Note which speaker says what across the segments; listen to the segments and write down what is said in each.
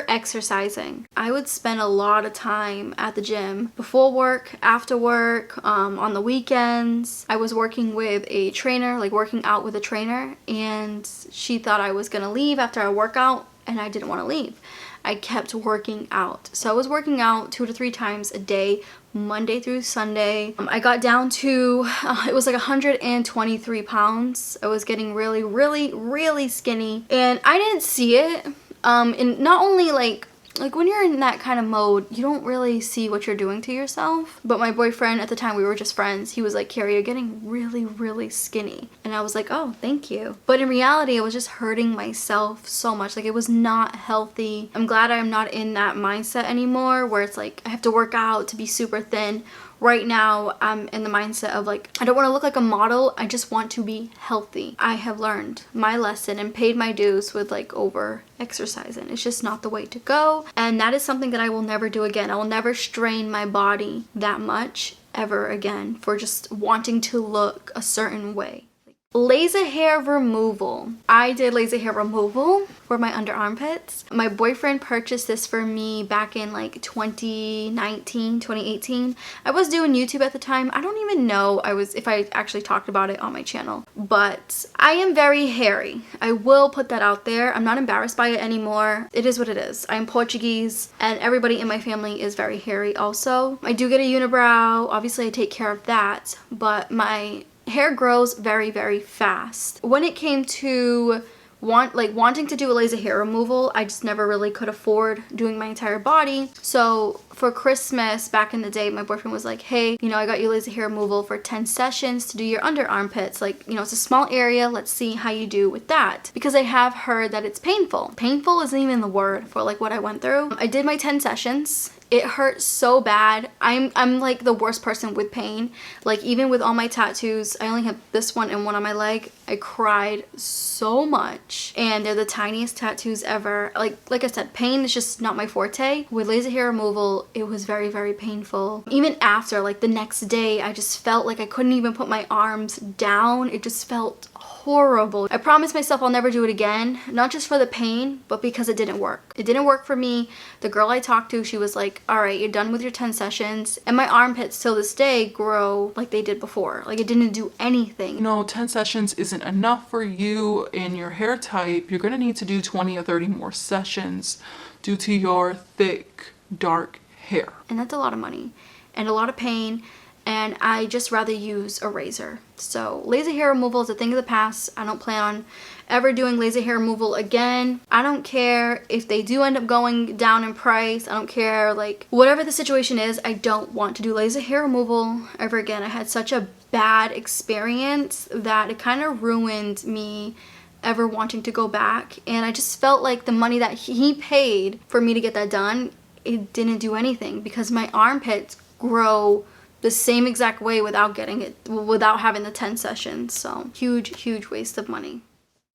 Speaker 1: over exercising. I would spend a lot of time at the gym before work, after work, on the weekends. I was working with a trainer, like working out with a trainer, and she thought I was gonna leave after our workout, and I didn't want to leave. I kept working out. So I was working out 2 to 3 times a day, Monday through Sunday. I got down to, it was like 123 pounds. I was getting really, really, really skinny, and I didn't see it. And not only like when you're in that kind of mode, you don't really see what you're doing to yourself. But my boyfriend at the time, we were just friends, he was like, Carrie, you're getting really, really skinny. And I was like, oh, thank you. But in reality, I was just hurting myself so much. Like, it was not healthy. I'm glad I'm not in that mindset anymore where it's like I have to work out to be super thin. Right now, I'm in the mindset of like, I don't want to look like a model. I just want to be healthy. I have learned my lesson and paid my dues with like over exercising. It's just not the way to go. And that is something that I will never do again. I will never strain my body that much ever again for just wanting to look a certain way. Laser hair removal. I did laser hair removal for my under armpits. My boyfriend purchased this for me back in like 2019, 2018. I was doing YouTube at the time. I don't even know if I actually talked about it on my channel, but I am very hairy. I will put that out there. I'm not embarrassed by it anymore. It is what it is. I am Portuguese and everybody in my family is very hairy also. I do get a unibrow. Obviously I take care of that, but my hair grows very, very fast. When it came to wanting to do a laser hair removal, I just never really could afford doing my entire body. So for Christmas back in the day, my boyfriend was like, hey, you know, I got you laser hair removal for 10 sessions to do your under armpits. Like, you know, it's a small area. Let's see how you do with that. Because I have heard that it's painful. Painful isn't even the word for like what I went through. I did my 10 sessions. It hurt so bad. I'm like the worst person with pain. Like, even with all my tattoos, I only have this one and one on my leg. I cried so much, and they're the tiniest tattoos ever. Like I said, pain is just not my forte. With laser hair removal, it was very, very painful. Even after, like the next day, I just felt like I couldn't even put my arms down. It just felt horrible. I promised myself I'll never do it again, not just for the pain, but because it didn't work. It didn't work for me. The girl I talked to, she was like, all right, you're done with your 10 sessions. And my armpits till this day grow like they did before. Like, it didn't do anything.
Speaker 2: No, 10 sessions isn't enough for you and your hair type. You're gonna need to do 20 or 30 more sessions due to your thick, dark hair.
Speaker 1: And that's a lot of money and a lot of pain. And I just rather use a razor. So laser hair removal is a thing of the past. I don't plan on ever doing laser hair removal again. I don't care if they do end up going down in price. I don't care, like, whatever the situation is, I don't want to do laser hair removal ever again. I had such a bad experience that it kind of ruined me ever wanting to go back. And I just felt like the money that he paid for me to get that done, it didn't do anything because my armpits grow the same exact way without having the 10 sessions. So huge waste of money.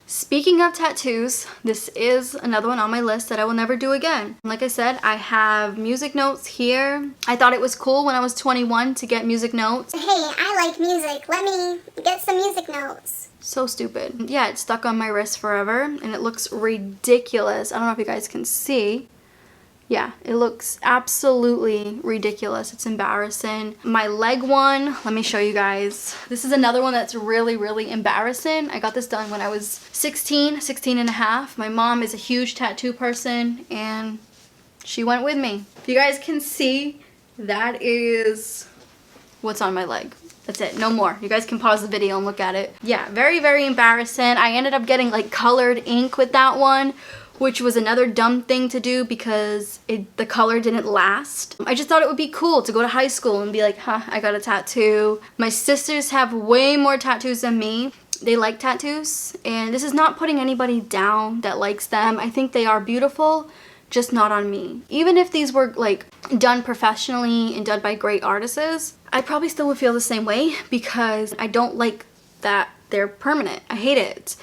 Speaker 1: Speaking of tattoos, this is another one on my list that I will never do again. Like I said, I have music notes here. I thought it was cool when I was 21 to get music notes.
Speaker 3: Hey, I like music. Let me get some music notes.
Speaker 1: So stupid. Yeah, it's stuck on my wrist forever and it looks ridiculous. I don't know if you guys can see. Yeah, it looks absolutely ridiculous. It's embarrassing. My leg one, let me show you guys. This is another one that's really, really embarrassing. I got this done when I was 16 and a half. My mom is a huge tattoo person and she went with me. If you guys can see, that is what's on my leg. That's it, no more. You guys can pause the video and look at it. Yeah, very, very embarrassing. I ended up getting like colored ink with that one, which was another dumb thing to do because the color didn't last. I just thought it would be cool to go to high school and be like, huh, I got a tattoo. My sisters have way more tattoos than me. They like tattoos, and this is not putting anybody down that likes them. I think they are beautiful, just not on me. Even if these were like done professionally and done by great artists, I probably still would feel the same way because I don't like that they're permanent. I hate it.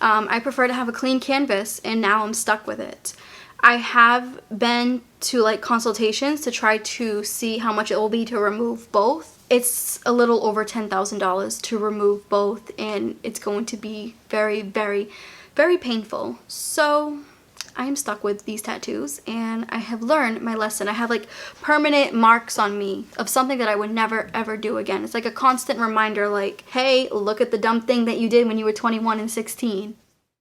Speaker 1: I prefer to have a clean canvas, and now I'm stuck with it. I have been to like consultations to try to see how much it will be to remove both. It's a little over $10,000 to remove both, and it's going to be very, very, very painful. So I am stuck with these tattoos and I have learned my lesson. I have like permanent marks on me of something that I would never ever do again. It's like a constant reminder like, hey, look at the dumb thing that you did when you were 21 and 16.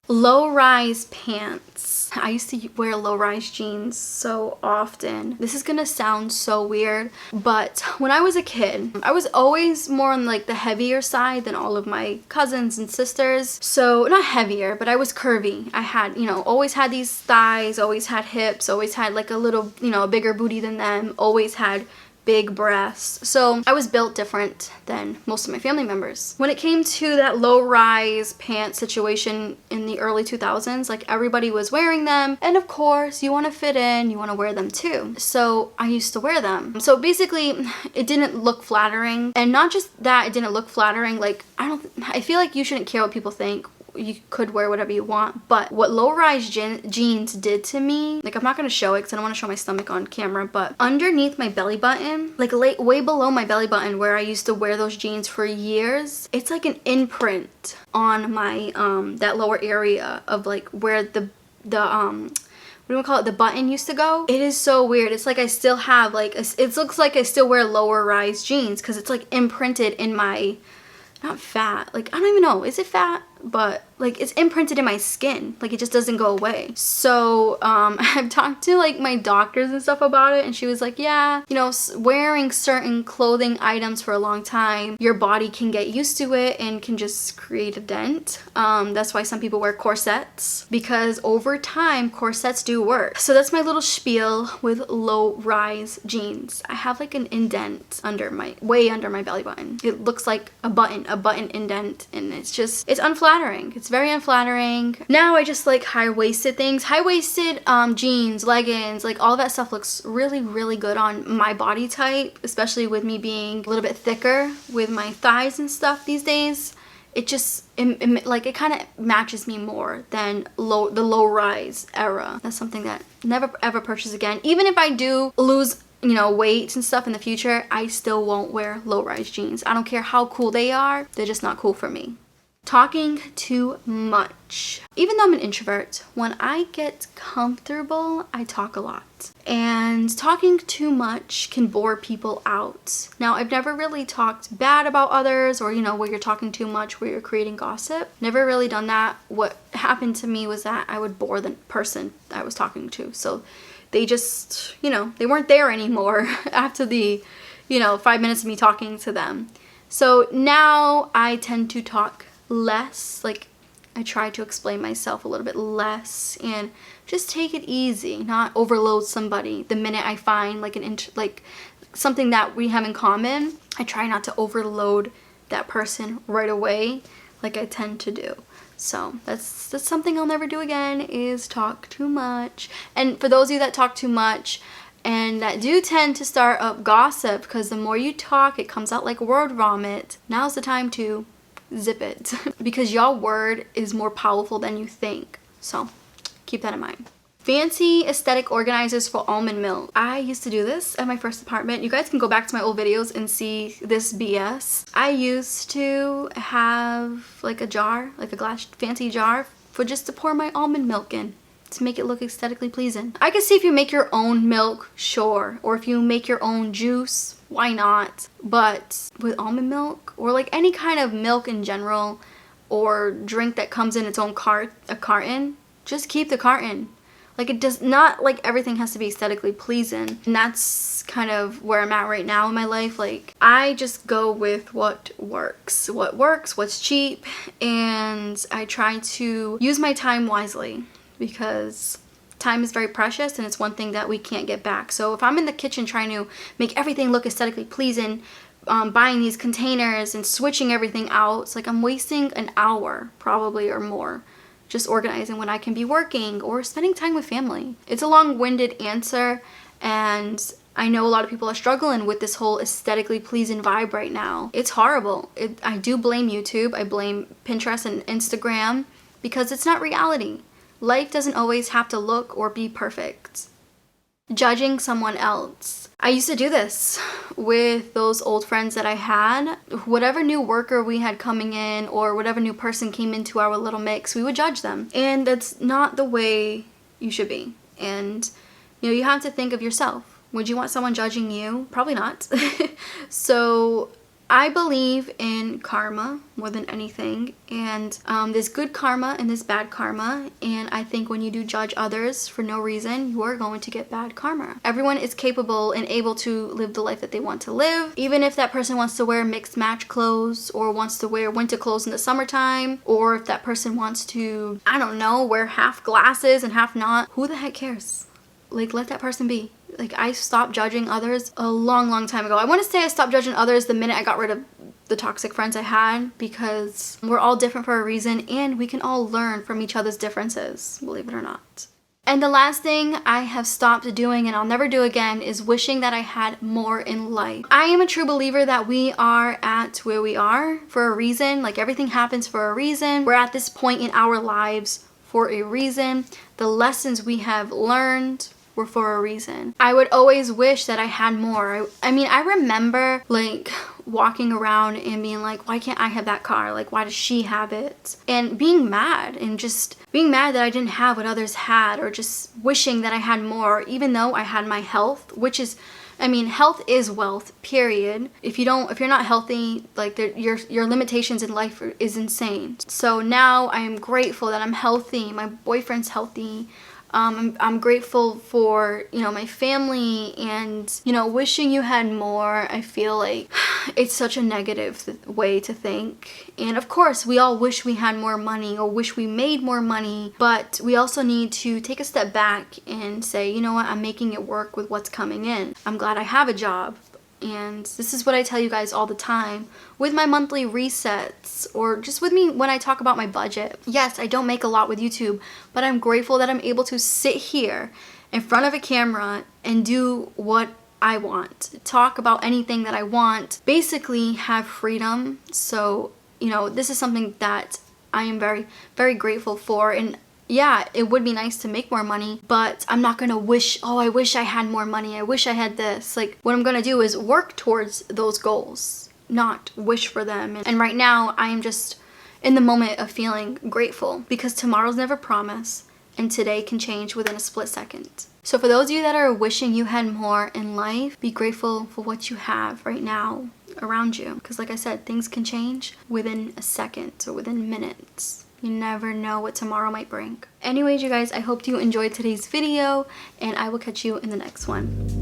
Speaker 1: Low-rise pants. I used to wear low-rise jeans so often. This is gonna sound so weird, but when I was a kid, I was always more on like the heavier side than all of my cousins and sisters. So not heavier, but I was curvy. I had, always had these thighs, always had hips, always had like a little, a bigger booty than them, always had big breasts. So I was built different than most of my family members. When it came to that low-rise pants situation in the early 2000s, like everybody was wearing them. And of course, you want to fit in, you want to wear them too. So I used to wear them. So basically, it didn't look flattering. And not just that it didn't look flattering, like I feel like you shouldn't care what people think. You could wear whatever you want, but what low-rise jeans did to me, like I'm not going to show it because I don't want to show my stomach on camera, but underneath my belly button, like way below my belly button where I used to wear those jeans for years, it's like an imprint on my that lower area of like where the what do we call it, the button used to go. It is so weird. It's like I still have like it looks like I still wear lower rise jeans because it's like imprinted in my, not fat, like I don't even know, is it fat? But like it's imprinted in my skin, like it just doesn't go away. So I've talked to like my doctors and stuff about it, and she was like, yeah, wearing certain clothing items for a long time, your body can get used to it and can just create a dent. That's why some people wear corsets, because over time corsets do work. So that's my little spiel with low rise jeans. I have like an indent way under my belly button. It looks like a button indent, and it's unflattering. It's very unflattering. Now I just like high-waisted things. High-waisted jeans, leggings, like all that stuff looks really, really good on my body type, especially with me being a little bit thicker with my thighs and stuff these days. It just, it kind of matches me more than the low-rise era. That's something that never ever purchase again. Even if I do lose weight and stuff in the future, I still won't wear low-rise jeans. I don't care how cool they are. They're just not cool for me. Talking too much. Even though I'm an introvert, when I get comfortable, I talk a lot. And talking too much can bore people out. Now, I've never really talked bad about others or, where you're talking too much, where you're creating gossip. Never really done that. What happened to me was that I would bore the person I was talking to. So they just, they weren't there anymore after the, 5 minutes of me talking to them. So now I tend to talk less. Like I try to explain myself a little bit less and just take it easy, not overload somebody. The minute I find like something that we have in common, I try not to overload that person right away like I tend to do. So that's something I'll never do again, is talk too much. And for those of you that talk too much and that do tend to start up gossip, because the more you talk, it comes out like word vomit, now's the time to zip it because your word is more powerful than you think. So keep that in mind. Fancy aesthetic organizers for almond milk. I used to do this at my first apartment. You guys can go back to my old videos and see this BS. I used to have like a jar, like a glass fancy jar for just to pour my almond milk in to make it look aesthetically pleasing. I could see if you make your own milk, sure, or if you make your own juice, why not? But with almond milk or like any kind of milk in general or drink that comes in its own carton, just keep the carton. Like it does not, like everything has to be aesthetically pleasing. And that's kind of where I'm at right now in my life. Like I just go with what works, what's cheap, and I try to use my time wisely because time is very precious and it's one thing that we can't get back. So if I'm in the kitchen trying to make everything look aesthetically pleasing, buying these containers and switching everything out, it's like I'm wasting an hour probably or more just organizing when I can be working or spending time with family. It's a long-winded answer, and I know a lot of people are struggling with this whole aesthetically pleasing vibe right now. It's horrible. I do blame YouTube. I blame Pinterest and Instagram because it's not reality. Life doesn't always have to look or be perfect. Judging someone else. I used to do this with those old friends that I had. Whatever new worker we had coming in or whatever new person came into our little mix, we would judge them. And that's not the way you should be. And, you know, you have to think of yourself. Would you want someone judging you? Probably not. So I believe in karma more than anything, and there's good karma and there's bad karma, and I think when you do judge others for no reason, you are going to get bad karma. Everyone is capable and able to live the life that they want to live, even if that person wants to wear mixed match clothes or wants to wear winter clothes in the summertime, or if that person wants to, I don't know, wear half glasses and half not. Who the heck cares? Like, let that person be. Like, I stopped judging others a long time ago. I want to say I stopped judging others the minute I got rid of the toxic friends I had, because we're all different for a reason and we can all learn from each other's differences, believe it or not. And the last thing I have stopped doing and I'll never do again is wishing that I had more in life. I am a true believer that we are at where we are for a reason. Like, everything happens for a reason. We're at this point in our lives for a reason. The lessons we have learned were for a reason. I would always wish that I had more. I mean, I remember like walking around and being like, why can't I have that car? Like, why does she have it? And being mad, and just being mad that I didn't have what others had, or just wishing that I had more, even though I had my health, which is, I mean, health is wealth, period. If you're not healthy, like, your limitations in life is insane. So now I am grateful that I'm healthy, my boyfriend's healthy. I'm grateful for, you know, my family, and, you know, wishing you had more, I feel like it's such a negative way to think. And of course, we all wish we had more money or wish we made more money, but we also need to take a step back and say, you know what, I'm making it work with what's coming in. I'm glad I have a job. And this is what I tell you guys all the time with my monthly resets, or just with me when I talk about my budget. Yes, I don't make a lot with YouTube, but I'm grateful that I'm able to sit here in front of a camera and do what I want, talk about anything that I want, basically have freedom. So, you know, this is something that I am very grateful for. And yeah, it would be nice to make more money, but I'm not gonna wish, oh, I wish I had more money, I wish I had this. Like, what I'm gonna do is work towards those goals, not wish for them. And right now, I am just in the moment of feeling grateful, because tomorrow's never promised, and today can change within a split second. So for those of you that are wishing you had more in life, be grateful for what you have right now around you. Because like I said, things can change within a second or within minutes. You never know what tomorrow might bring. Anyways, you guys, I hope you enjoyed today's video, and I will catch you in the next one.